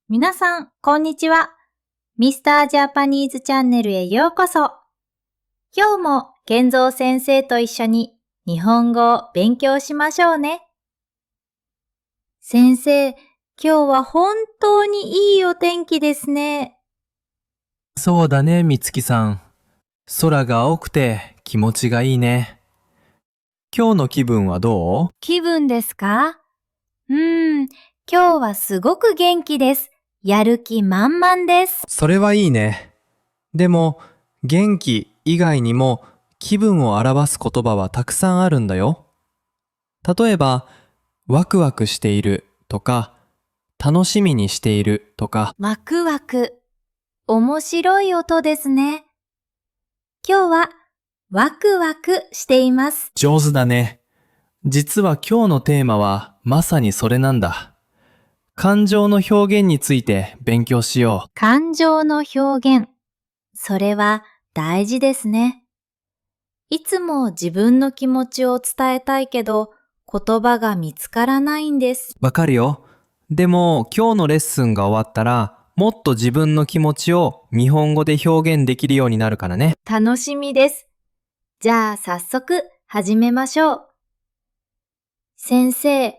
皆さん、こんにちは。ミスタージャパニーズチャンネルへようこそ。今日も健三先生と一緒に日本語を勉強しましょうね。先生、今日は本当にいいお天気ですね。そうだね、みつきさん。空が青くて気持ちがいいね。今日の気分はどう？気分ですか？今日はすごく元気です。やる気満々です。それはいいね。でも、元気以外にも気分を表す言葉はたくさんあるんだよ。例えば、ワクワクしているとか、楽しみにしているとか。ワクワク。面白い音ですね。今日はワクワクしています。上手だね。実は今日のテーマはまさにそれなんだ。感情の表現について勉強しよう。感情の表現。それは大事ですね。いつも自分の気持ちを伝えたいけど、言葉が見つからないんです。わかるよ。でも今日のレッスンが終わったら、もっと自分の気持ちを日本語で表現できるようになるからね。楽しみです。じゃあ早速始めましょう。先生、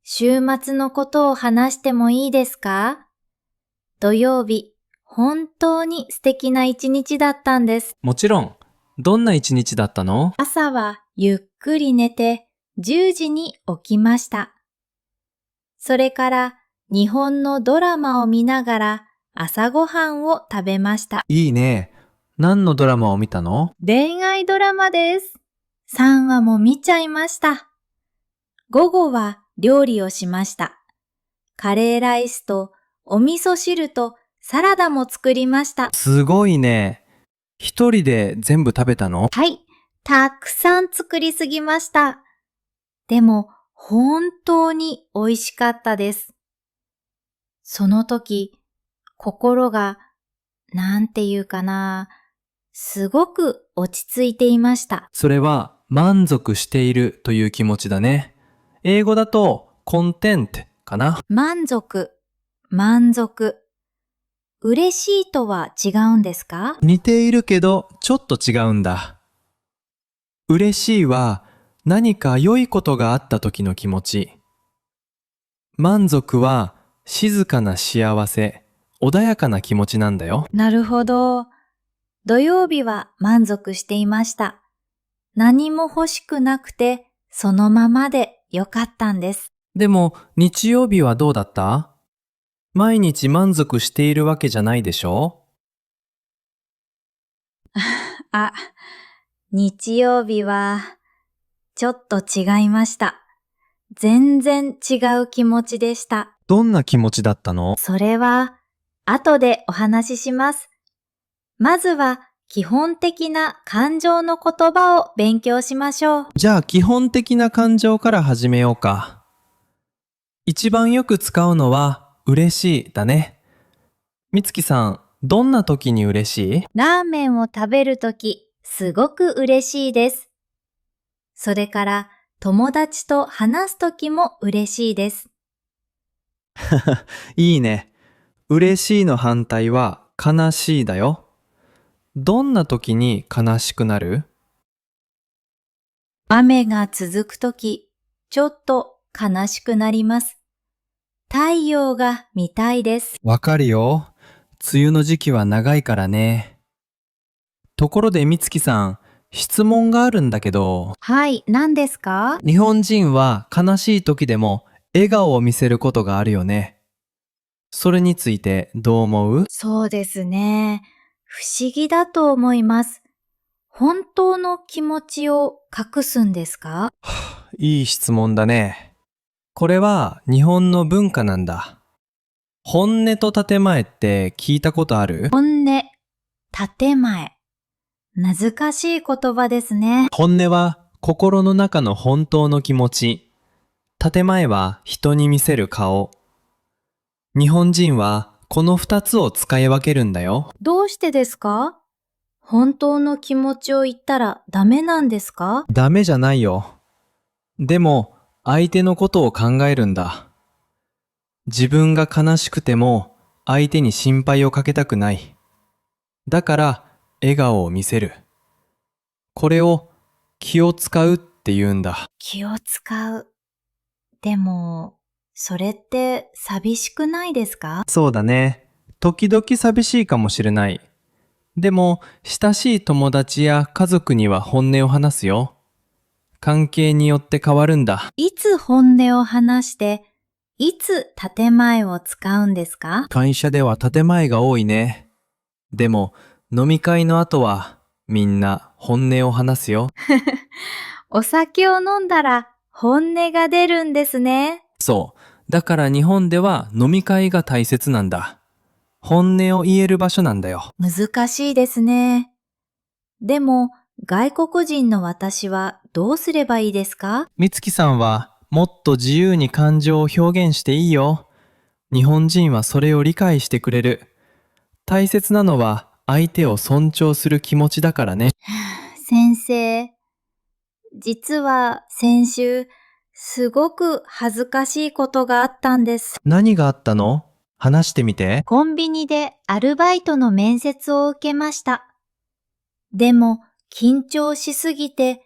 週末のことを話してもいいですか？土曜日、本当に素敵な一日だったんです。もちろん。どんな一日だったの？朝はゆっくり寝て10時に起きました。それから日本のドラマを見ながら朝ごはんを食べました。いいね。何のドラマを見たの？恋愛ドラマです。3話も見ちゃいました。午後は料理をしました。カレーライスとお味噌汁とサラダも作りました。すごいね。一人で全部食べたの？はい、たくさん作りすぎました。でも本当に美味しかったです。その時、心が、なんていうかな、すごく落ち着いていました。それは満足しているという気持ちだね。英語だとcontentかな。満足、満足。嬉しいとは違うんですか？似ているけどちょっと違うんだ。嬉しいは何か良いことがあった時の気持ち。満足は静かな幸せ、穏やかな気持ちなんだよ。なるほど。土曜日は満足していました。何も欲しくなくて、そのままでよかったんです。でも日曜日はどうだった？毎日満足しているわけじゃないでしょ？あ、日曜日は、ちょっと違いました。全然違う気持ちでした。どんな気持ちだったの？それは、後でお話しします。まずは、基本的な感情の言葉を勉強しましょう。じゃあ基本的な感情から始めようか。一番よく使うのは嬉しいだね。みつきさん、どんな時に嬉しい？ラーメンを食べるとき、すごく嬉しいです。それから、友達と話すときも嬉しいです。いいね。嬉しいの反対は悲しいだよ。どんな時に悲しくなる？雨が続くとき、ちょっと悲しくなります。太陽が見たいです。わかるよ。梅雨の時期は長いからね。ところでみつきさん、質問があるんだけど、はい、何ですか？日本人は悲しい時でも笑顔を見せることがあるよね。それについてどう思う？そうですね。不思議だと思います。本当の気持ちを隠すんですか？いい質問だね。これは日本の文化なんだ。本音と建前って聞いたことある？本音、建前。難しい言葉ですね。本音は心の中の本当の気持ち。建前は人に見せる顔。日本人はこの二つを使い分けるんだよ。どうしてですか？本当の気持ちを言ったらダメなんですか？ダメじゃないよ。でも相手のことを考えるんだ。自分が悲しくても相手に心配をかけたくない。だから笑顔を見せる。これを気を使うって言うんだ。気を使う。でも、それって寂しくないですか？そうだね。時々寂しいかもしれない。でも、親しい友達や家族には本音を話すよ。関係によって変わるんだ。いつ本音を話して、いつ建前を使うんですか？会社では建前が多いね。でも、飲み会の後はみんな本音を話すよ。お酒を飲んだら本音が出るんですね。そう。だから日本では飲み会が大切なんだ。本音を言える場所なんだよ。難しいですね。でも、外国人の私はどうすればいいですか？みつきさんはもっと自由に感情を表現していいよ。日本人はそれを理解してくれる。大切なのは相手を尊重する気持ちだからね。先生、実は先週、すごく恥ずかしいことがあったんです。何があったの？話してみて。コンビニでアルバイトの面接を受けました。でも、緊張しすぎて、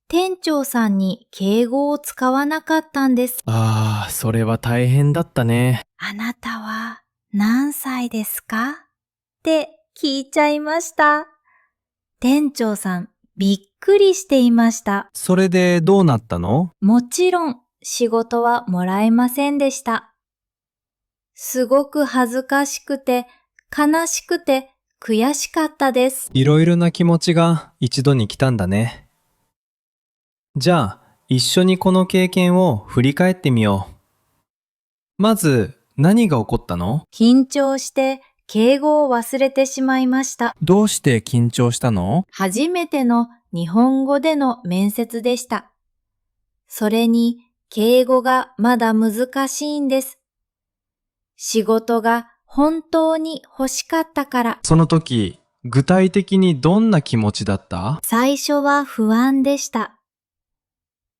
店長さんに敬語を使わなかったんです。ああ、それは大変だったね。あなたは何歳ですか？って聞いちゃいました。店長さん、びっくりしていました。それでどうなったの？もちろん仕事はもらえませんでした。すごく恥ずかしくて、悲しくて、悔しかったです。いろいろな気持ちが一度に来たんだね。じゃあ、一緒にこの経験を振り返ってみよう。まず、何が起こったの？緊張して敬語を忘れてしまいました。どうして緊張したの？初めての日本語での面接でした。それに敬語がまだ難しいんです。仕事が本当に欲しかったから。その時、具体的にどんな気持ちだった？最初は不安でした。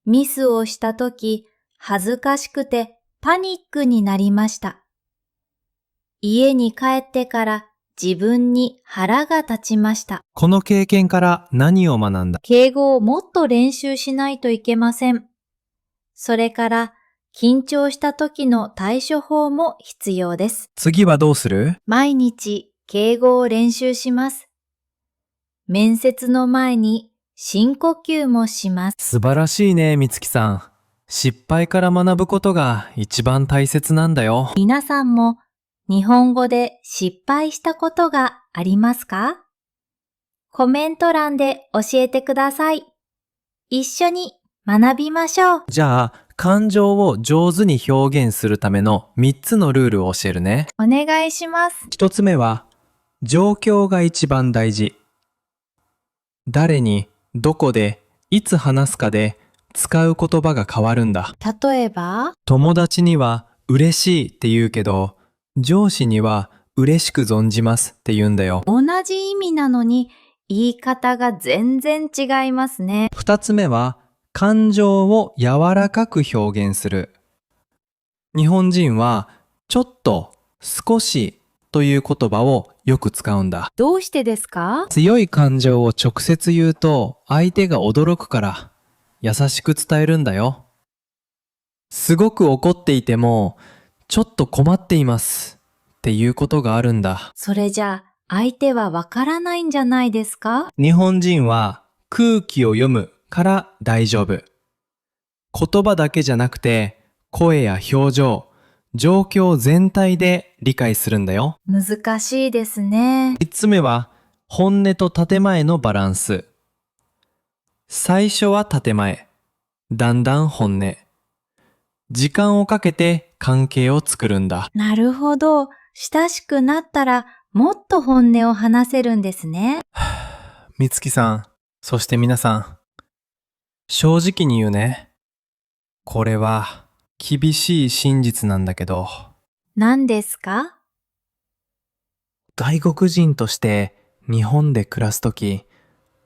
ミスをした時、恥ずかしくてパニックになりました。家に帰ってから自分に腹が立ちました。この経験から何を学んだ？敬語をもっと練習しないといけません。それから緊張した時の対処法も必要です。次はどうする？毎日敬語を練習します。面接の前に深呼吸もします。素晴らしいね、みつきさん。失敗から学ぶことが一番大切なんだよ。皆さんも日本語で失敗したことがありますか？コメント欄で教えてください。一緒に学びましょう。じゃあ、感情を上手に表現するための3つのルールを教えるね。お願いします。1つ目は、状況が一番大事。誰に、どこで、いつ話すかで使う言葉が変わるんだ。例えば、友達には嬉しいって言うけど、上司には嬉しく存じますって言うんだよ。同じ意味なのに言い方が全然違いますね。2つ目は、感情を柔らかく表現する。日本人は、ちょっと、少しという言葉をよく使うんだ。どうしてですか？強い感情を直接言うと相手が驚くから優しく伝えるんだよ。すごく怒っていても、ちょっと困っていますっていうことがあるんだ。それじゃあ相手はわからないんじゃないですか？日本人は空気を読むから大丈夫。言葉だけじゃなくて声や表情、状況全体で理解するんだよ。難しいですね。3つ目は本音と建前のバランス。最初は建前、だんだん本音。時間をかけて関係を作るんだ。なるほど。親しくなったらもっと本音を話せるんですね。みつきさん、そして皆さん、正直に言うね。これは厳しい真実なんだけど、何ですか？外国人として日本で暮らすとき、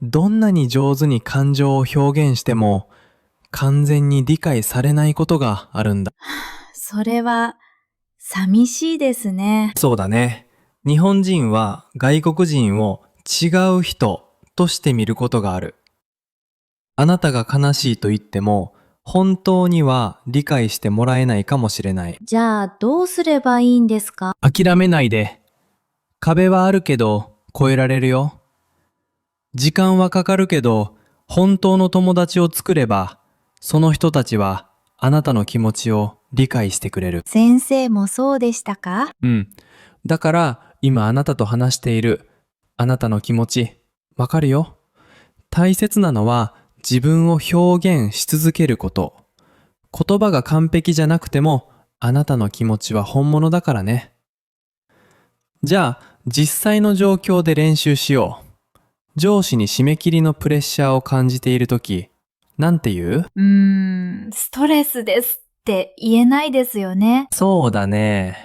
どんなに上手に感情を表現しても、完全に理解されないことがあるんだ。それは寂しいですね。そうだね。日本人は外国人を違う人として見ることがある。あなたが悲しいと言っても、本当には理解してもらえないかもしれない。じゃあどうすればいいんですか？諦めないで。壁はあるけど越えられるよ。時間はかかるけど、本当の友達を作れば、その人たちはあなたの気持ちを理解してくれる。先生もそうでしたか？うん。だから今あなたと話しているあなたの気持ち、わかるよ。大切なのは自分を表現し続けること。言葉が完璧じゃなくてもあなたの気持ちは本物だからね。じゃあ実際の状況で練習しよう。上司に締め切りのプレッシャーを感じているとき、なんて言う？ストレスですって言えないですよね。そうだね。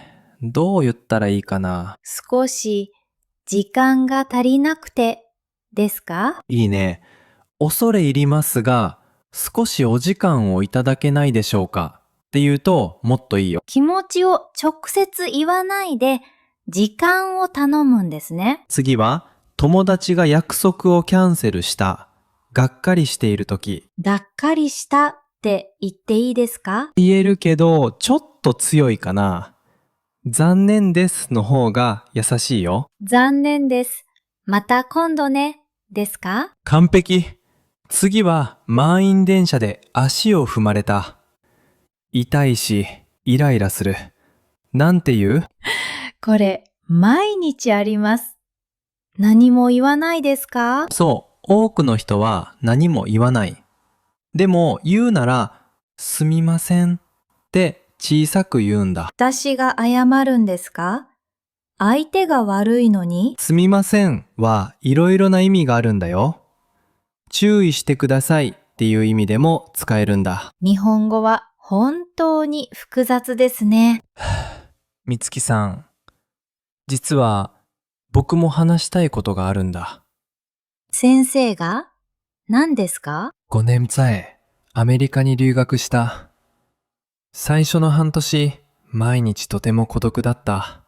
どう言ったらいいかな。少し時間が足りなくてですか？いいね。恐れ入りますが、少しお時間をいただけないでしょうかって言うともっといいよ。気持ちを直接言わないで時間を頼むんですね。次は、友達が約束をキャンセルした。がっかりしているとき。がっかりしたって言っていいですか？言えるけど、ちょっと強いかな。残念ですの方が優しいよ。残念です。また今度ね。ですか？完璧。次は満員電車で足を踏まれた。痛いし、イライラする。なんて言う？これ、毎日あります。何も言わないですか？そう、多くの人は何も言わない。でも言うなら、すみませんって小さく言うんだ。私が謝るんですか？相手が悪いのに？すみませんはいろいろな意味があるんだよ。注意してくださいっていう意味でも使えるんだ。日本語は本当に複雑ですね。みつきさん、実は僕も話したいことがあるんだ。先生が？何ですか5年前、アメリカに留学した。最初の半年、毎日とても孤独だった。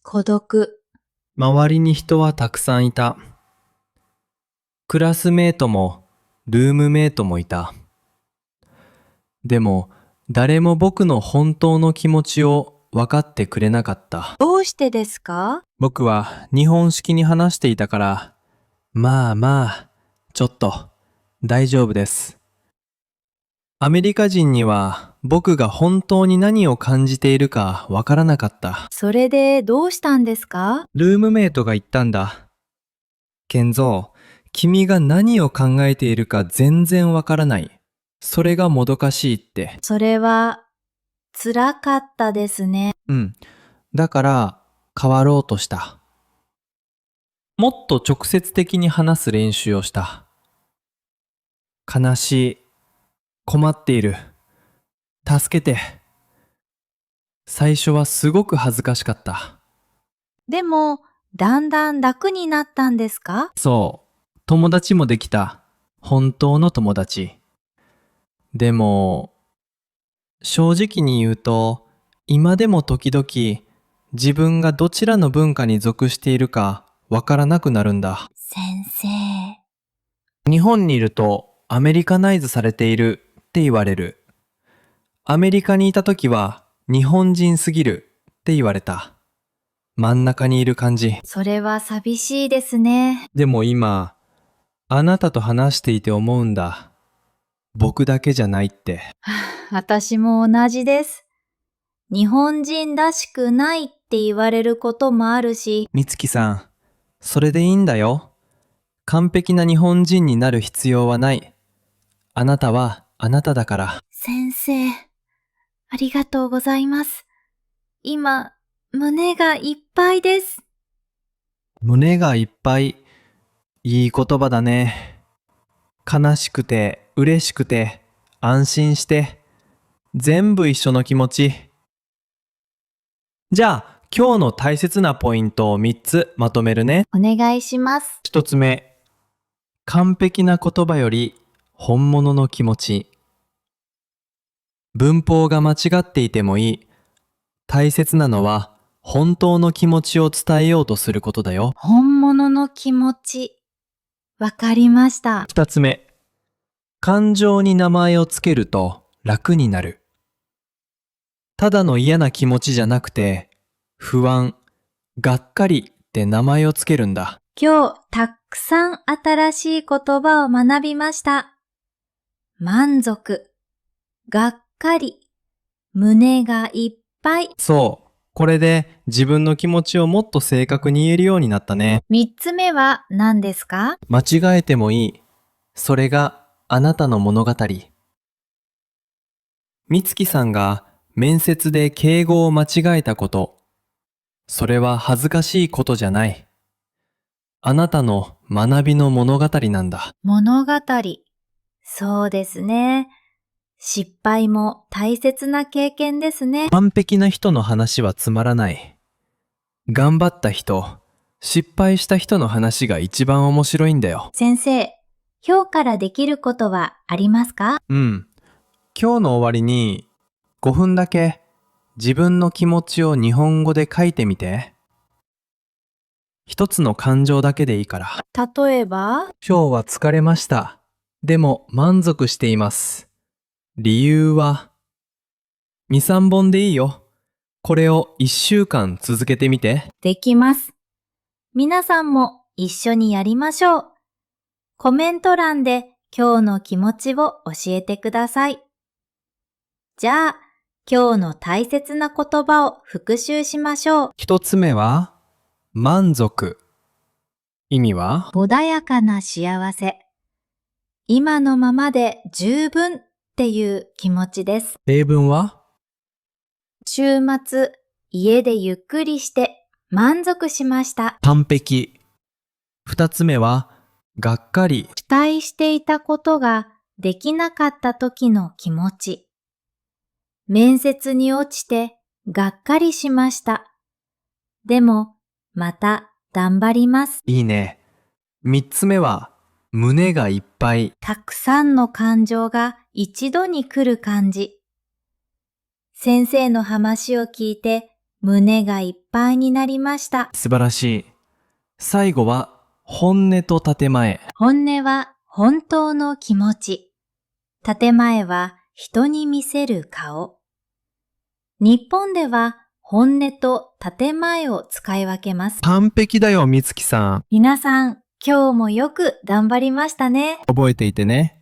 孤独。周りに人はたくさんいた。クラスメートもルームメイトもいた。でも誰も僕の本当の気持ちを分かってくれなかった。どうしてですか？僕は日本式に話していたから、まあまあ、ちょっと大丈夫です。アメリカ人には僕が本当に何を感じているか分からなかった。それでどうしたんですか？ルームメイトが言ったんだ。ケンゾー、君が何を考えているか全然わからない。それがもどかしいって。それは辛かったですね。うん。だから変わろうとした。もっと直接的に話す練習をした。悲しい。困っている。助けて。最初はすごく恥ずかしかった。でも、だんだん楽になったんですか？そう。友達もできた。本当の友達。でも、正直に言うと、今でも時々自分がどちらの文化に属しているかわからなくなるんだ。先生。日本にいるとアメリカナイズされているって言われる。アメリカにいた時は日本人すぎるって言われた。真ん中にいる感じ。それは寂しいですね。でも今、あなたと話していて思うんだ。僕だけじゃないって。私も同じです。日本人らしくないって言われることもあるし、みつきさん、それでいいんだよ。完璧な日本人になる必要はない。あなたはあなただから。先生、ありがとうございます。今、胸がいっぱいです。胸がいっぱい。いい言葉だね。悲しくて、嬉しくて、安心して、全部一緒の気持ち。じゃあ、今日の大切なポイントを3つまとめるね。お願いします。1つ目、完璧な言葉より本物の気持ち。文法が間違っていてもいい。大切なのは本当の気持ちを伝えようとすることだよ。本物の気持ち。わかりました。二つ目。感情に名前をつけると楽になる。ただの嫌な気持ちじゃなくて、不安、がっかりって名前をつけるんだ。今日たくさん新しい言葉を学びました。満足、がっかり、胸がいっぱい。そう。これで自分の気持ちをもっと正確に言えるようになったね。三つ目は何ですか？間違えてもいい。それがあなたの物語。みつきさんが面接で敬語を間違えたこと。それは恥ずかしいことじゃない。あなたの学びの物語なんだ。物語。そうですね。失敗も大切な経験ですね。完璧な人の話はつまらない。頑張った人、失敗した人の話が一番面白いんだよ。先生、今日からできることはありますか？うん。今日の終わりに5分だけ自分の気持ちを日本語で書いてみて。一つの感情だけでいいから。例えば、今日は疲れました。でも満足しています。理由は、2、3本でいいよ。これを1週間続けてみて。できます。皆さんも一緒にやりましょう。コメント欄で今日の気持ちを教えてください。じゃあ、今日の大切な言葉を復習しましょう。一つ目は、満足。意味は、穏やかな幸せ。今のままで十分っていう気持ちです。例文は、週末、家でゆっくりして満足しました。完璧。二つ目は、がっかり。期待していたことができなかった時の気持ち。面接に落ちてがっかりしました。でも、また頑張ります。いいね。三つ目は、胸がいっぱい。たくさんの感情が一度に来る感じ。先生の話を聞いて胸がいっぱいになりました。素晴らしい。最後は、本音と建前。本音は本当の気持ち。建前は人に見せる顔。日本では本音と建前を使い分けます。完璧だよ、みつきさん。皆さん、今日もよく頑張りましたね。覚えていてね。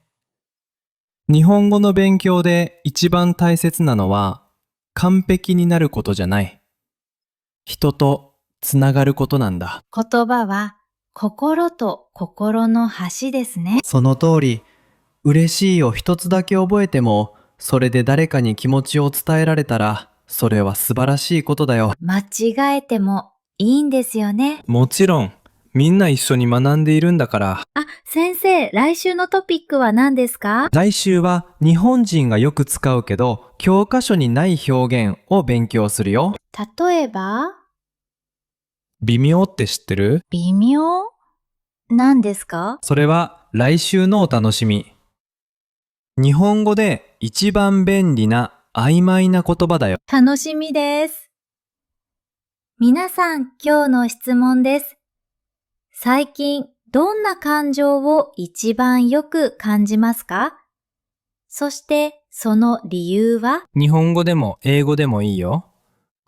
日本語の勉強で一番大切なのは、完璧になることじゃない。人とつながることなんだ。言葉は心と心の橋ですね。その通り、嬉しいを一つだけ覚えても、それで誰かに気持ちを伝えられたら、それは素晴らしいことだよ。間違えてもいいんですよね。もちろん、みんな一緒に学んでいるんだから。あ、先生、来週のトピックは何ですか？来週は日本人がよく使うけど、教科書にない表現を勉強するよ。例えば、微妙って知ってる？微妙？何ですか？それは来週のお楽しみ。日本語で一番便利な曖昧な言葉だよ。楽しみです。皆さん、今日の質問です。最近、どんな感情を一番よく感じますか？そして、その理由は？日本語でも英語でもいいよ。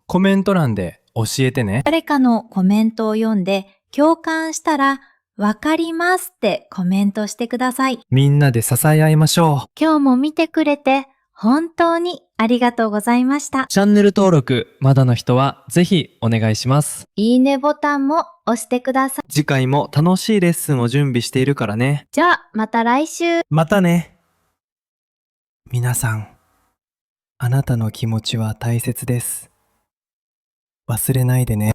コメント欄で教えてね。誰かのコメントを読んで共感したら、わかりますってコメントしてください。みんなで支え合いましょう。今日も見てくれて本当にありがとうございました。チャンネル登録まだの人はぜひお願いします。いいねボタンも押してください。次回も楽しいレッスンを準備しているからね。じゃあ、また来週。またね。皆さん、あなたの気持ちは大切です。忘れないでね。